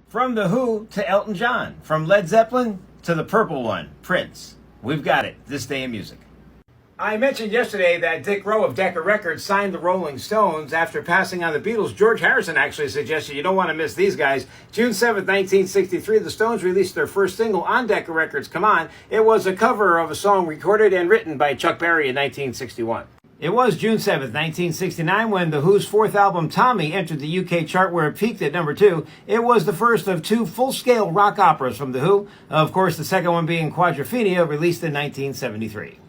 From The Who to Elton John, from Led Zeppelin to the purple one, Prince. We've got it, this day in music. I mentioned yesterday that Dick Rowe of Decca Records signed the Rolling Stones after passing on the Beatles. George Harrison actually suggested you don't want to miss these guys. June 7th, 1963, the Stones released their first single on Decca Records, Come On. It was a cover of a song recorded and written by Chuck Berry in 1961. It was June 7th, 1969, when The Who's fourth album, Tommy, entered the UK chart where it peaked at number 2. It was the first of 2 full-scale rock operas from The Who. Of course, the second one being Quadrophenia, released in 1973.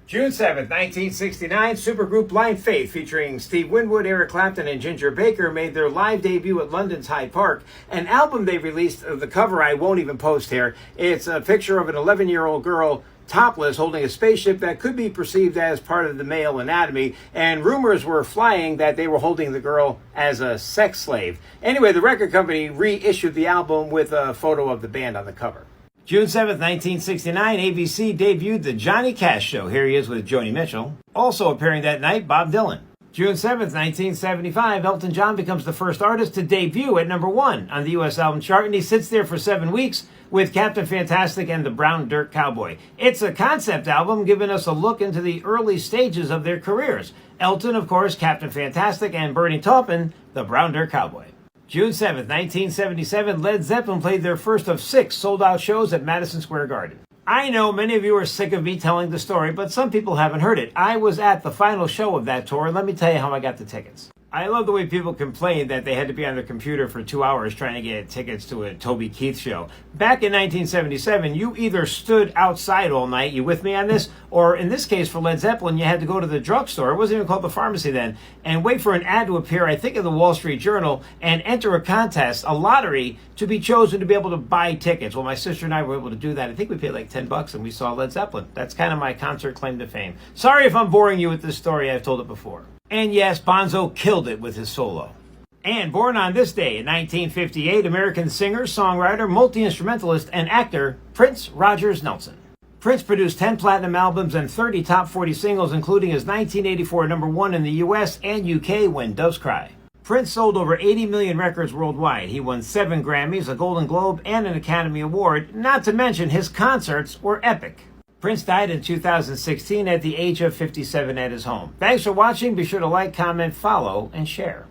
June 7th, 1969, supergroup Blind Faith, featuring Steve Winwood, Eric Clapton, and Ginger Baker, made their live debut at London's Hyde Park. An album they released, the cover I won't even post here. It's a picture of an 11-year-old girl topless holding a spaceship that could be perceived as part of the male anatomy, and rumors were flying that they were holding the girl as a sex slave. Anyway, the record company reissued the album with a photo of the band on the cover. June 7th, 1969, ABC debuted The Johnny Cash Show. Here he is with Joni Mitchell. Also appearing that night, Bob Dylan. June 7th, 1975, Elton John becomes the first artist to debut at number 1 on the U.S. album chart, and he sits there for 7 weeks with Captain Fantastic and the Brown Dirt Cowboy. It's a concept album giving us a look into the early stages of their careers. Elton, of course, Captain Fantastic, and Bernie Taupin, the Brown Dirt Cowboy. June 7th, 1977, Led Zeppelin played their first of 6 sold-out shows at Madison Square Garden. I know many of you are sick of me telling the story, but some people haven't heard it. I was at the final show of that tour, and let me tell you how I got the tickets. I love the way people complain that they had to be on their computer for 2 hours trying to get tickets to a Toby Keith show. Back in 1977, you either stood outside all night, you with me on this? Or in this case for Led Zeppelin, you had to go to the drugstore, it wasn't even called the pharmacy then, and wait for an ad to appear, I think in the Wall Street Journal, and enter a contest, a lottery, to be chosen to be able to buy tickets. Well, my sister and I were able to do that. I think we paid like $10 and we saw Led Zeppelin. That's kind of my concert claim to fame. Sorry if I'm boring you with this story, I've told it before. And yes, Bonzo killed it with his solo. And born on this day in 1958, American singer, songwriter, multi-instrumentalist, and actor Prince Rogers Nelson. Prince produced 10 platinum albums and 30 top 40 singles, including his 1984 number 1 in the US and UK, When Doves Cry. Prince sold over 80 million records worldwide. He won 7 Grammys, a Golden Globe, and an Academy Award. Not to mention, his concerts were epic. Prince died in 2016 at the age of 57 at his home. Thanks for watching. Be sure to like, comment, follow, and share.